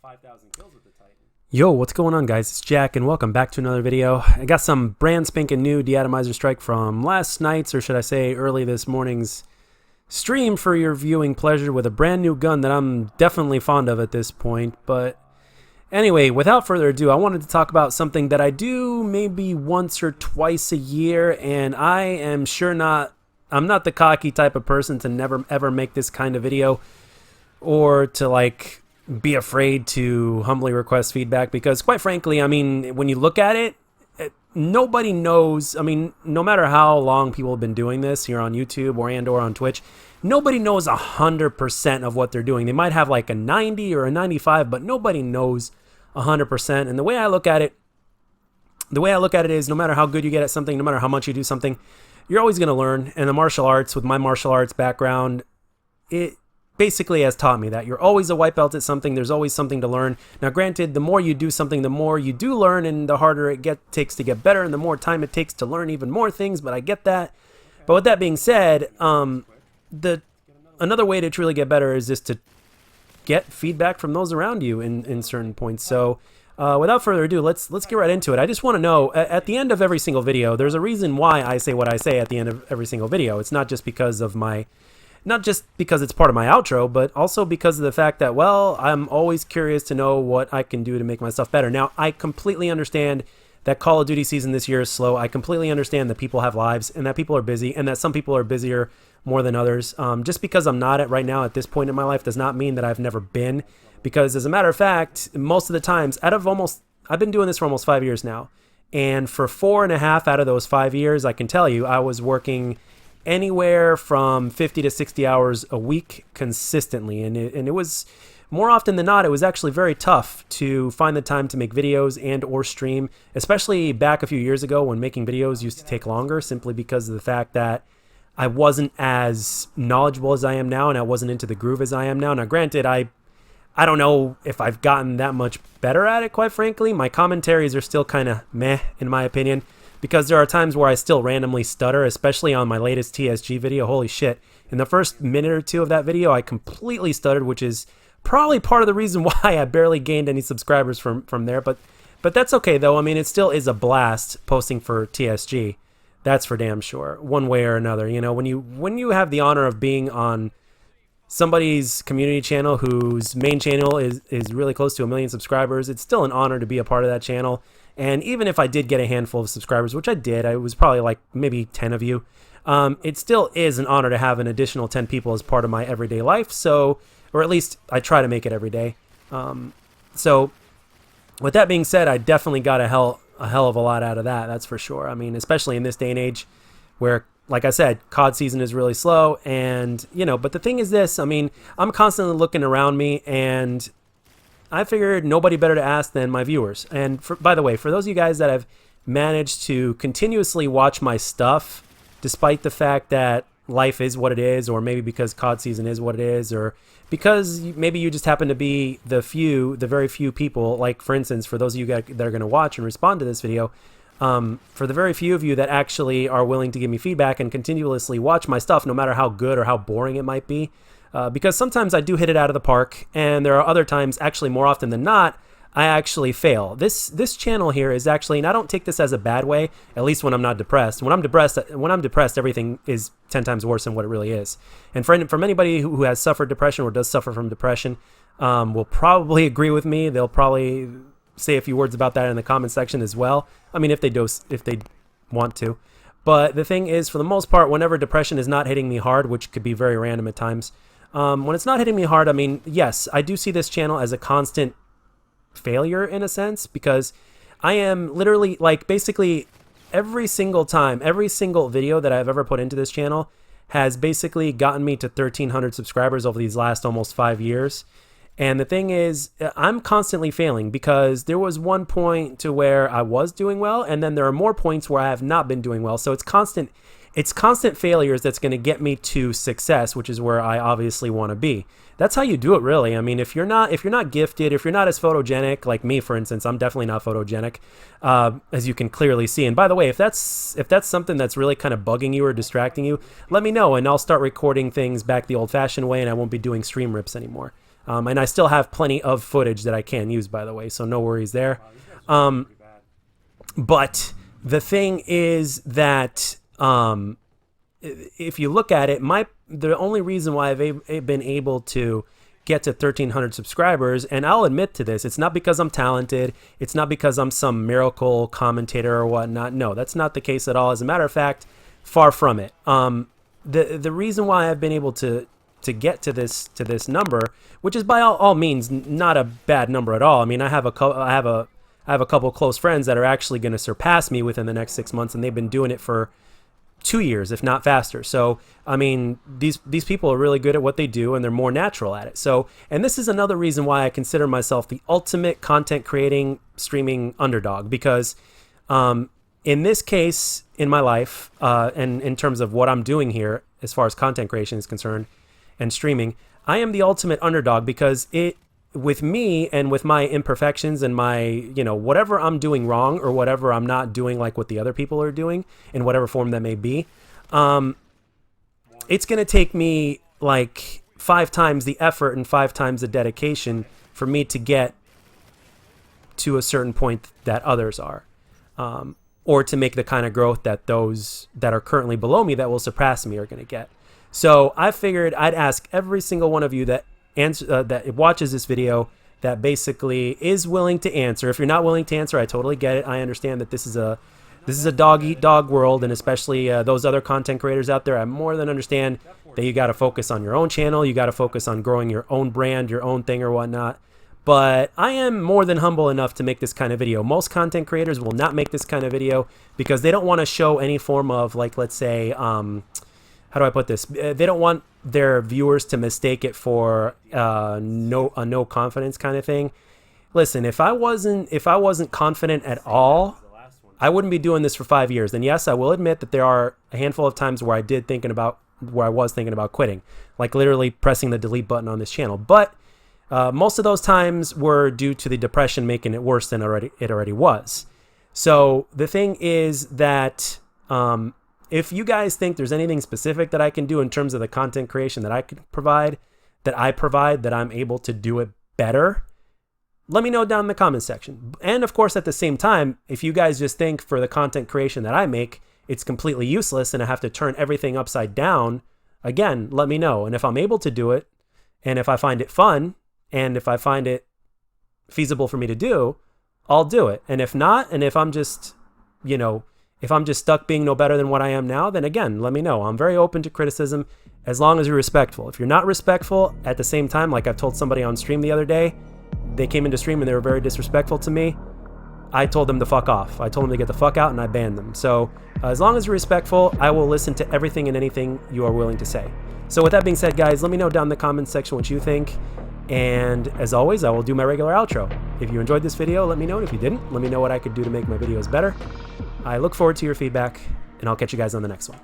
5,000 kills with the Titan. Yo, what's going on, guys? It's Jack, and welcome back to another video. I got some brand spanking new deatomizer strike from last night's, or should I say early this morning's stream for your viewing pleasure with a brand new gun that I'm definitely fond of at this point. But anyway, without further ado, I wanted to talk about something that I do maybe once or twice a year, and I'm not the cocky type of person to never ever make this kind of video or to be afraid to humbly request feedback, because quite frankly, I mean, when you look at it, nobody knows. I mean, no matter how long people have been doing this here on YouTube or on Twitch, nobody knows 100% of what they're doing. They might have like a 90 or a 95, but nobody knows 100%. And the way I look at it is, no matter how good you get at something, no matter how much you do something, you're always going to learn. And the martial arts, with my martial arts background, it basically has taught me that you're always a white belt at something. There's always something to learn. Now, granted, the more you do something, the more you do learn, and the harder it takes to get better, and the more time it takes to learn even more things. But I get that. But with that being said, another way to truly get better is just to get feedback from those around you in certain points. So without further ado, let's get right into it. I just want to know, at the end of every single video, there's a reason why I say what I say at the end of every single video. It's not just because it's part of my outro, but also because of the fact that, well, I'm always curious to know what I can do to make myself better. Now, I completely understand that Call of Duty season this year is slow. I completely understand that people have lives and that people are busy and that some people are busier more than others. Just because I'm not right now at this point in my life does not mean that I've never been, because as a matter of fact, most of the times, I've been doing this for almost 5 years now. And for 4.5 out of those 5 years, I can tell you, I was working anywhere from 50 to 60 hours a week consistently, and it was, more often than not, it was actually very tough to find the time to make videos and or stream, especially back a few years ago when making videos used to take longer, simply because of the fact that I wasn't as knowledgeable as I am now, and I wasn't into the groove as I am now. Now, granted, I don't know if I've gotten that much better at it, quite frankly. My commentaries are still kind of meh, in my opinion, because there are times where I still randomly stutter, especially on my latest TSG video. Holy shit. In the first minute or two of that video, I completely stuttered, which is probably part of the reason why I barely gained any subscribers from there. But that's okay, though. I mean, it still is a blast posting for TSG. That's for damn sure, one way or another. You know, when you have the honor of being on somebody's community channel whose main channel is really close to 1 million subscribers, it's still an honor to be a part of that channel. And even if I did get a handful of subscribers, which I did, I was probably like maybe 10 of you, it still is an honor to have an additional 10 people as part of my everyday life. So, or at least I try to make it every day. So with that being said, I definitely got a hell of a lot out of that. That's for sure. I mean, especially in this day and age where, like I said, COD season is really slow, and, you know, but the thing is this, I mean, I'm constantly looking around me, and I figured nobody better to ask than my viewers. And by the way, for those of you guys that have managed to continuously watch my stuff, despite the fact that life is what it is, or maybe because COD season is what it is, or because maybe you just happen to be the very few people, like, for instance, for those of you guys that are going to watch and respond to this video, for the very few of you that actually are willing to give me feedback and continuously watch my stuff, no matter how good or how boring it might be, because sometimes I do hit it out of the park, and there are other times, actually more often than not, I actually fail. This channel here is actually, and I don't take this as a bad way, at least when I'm not depressed. When I'm depressed, everything is 10 times worse than what it really is. And from anybody who has suffered depression or does suffer from depression, will probably agree with me. They'll probably say a few words about that in the comment section as well. I mean, if they want to. But the thing is, for the most part, whenever depression is not hitting me hard, which could be very random at times, when it's not hitting me hard, I mean, yes, I do see this channel as a constant failure in a sense, because I am literally, like, basically every single video that I've ever put into this channel has basically gotten me to 1,300 subscribers over these last almost 5 years. And the thing is, I'm constantly failing, because there was one point to where I was doing well, and then there are more points where I have not been doing well. So it's constant failures that's going to get me to success, which is where I obviously want to be. That's how you do it, really. I mean, if you're not gifted, if you're not as photogenic, like me, for instance, I'm definitely not photogenic, as you can clearly see. And by the way, if that's something that's really kind of bugging you or distracting you, let me know, and I'll start recording things back the old-fashioned way, and I won't be doing stream rips anymore. And I still have plenty of footage that I can use, by the way, so no worries there. But the thing is that if you look at it, the only reason why I've been able to get to 1,300 subscribers, and I'll admit to this, it's not because I'm talented, it's not because I'm some miracle commentator or whatnot. No, that's not the case at all. As a matter of fact, far from it. The reason why I've been able to get to this number, which is by all means not a bad number at all. I mean, I have a couple close friends that are actually going to surpass me within the next 6 months, and they've been doing it for 2 years, if not faster. So, I mean, these people are really good at what they do, and they're more natural at it. So, and this is another reason why I consider myself the ultimate content creating, streaming underdog, because in this case, in my life, and in terms of what I'm doing here, as far as content creation is concerned and streaming, I am the ultimate underdog, because with me and with my imperfections and my, whatever I'm doing wrong or whatever I'm not doing like what the other people are doing in whatever form that may be, it's going to take me like 5 times the effort and 5 times the dedication for me to get to a certain point that others are, or to make the kind of growth that those that are currently below me that will surpass me are going to get. So I figured I'd ask every single one of you that watches this video, that basically is willing to answer. If you're not willing to answer, I totally get it. I understand that this is a dog eat dog world, and especially those other content creators out there, I more than understand that you got to focus on your own channel, you got to focus on growing your own brand, your own thing or whatnot. But I am more than humble enough to make this kind of video. Most content creators will not make this kind of video because they don't want to show any form of, like, let's say, how do I put this? They don't want their viewers to mistake it for a no confidence kind of thing. Listen, if I wasn't confident at all, I wouldn't be doing this for 5 years. And yes, I will admit that there are a handful of times where I was thinking about quitting, like literally pressing the delete button on this channel. But most of those times were due to the depression making it worse than it already was. So the thing is that if you guys think there's anything specific that I can do in terms of the content creation that I can provide, that I'm able to do it better, let me know down in the comment section. And of course, at the same time, if you guys just think for the content creation that I make, it's completely useless and I have to turn everything upside down, again, let me know. And if I'm able to do it, and if I find it fun, and if I find it feasible for me to do, I'll do it. And if not, and if I'm just, if I'm just stuck being no better than what I am now, then again, let me know. I'm very open to criticism as long as you're respectful. If you're not respectful at the same time, like I've told somebody on stream the other day, they came into stream and they were very disrespectful to me, I told them to fuck off. I told them to get the fuck out and I banned them. So as long as you're respectful, I will listen to everything and anything you are willing to say. So with that being said, guys, let me know down in the comments section what you think. And as always, I will do my regular outro. If you enjoyed this video, let me know. And if you didn't, let me know what I could do to make my videos better. I look forward to your feedback, and I'll catch you guys on the next one.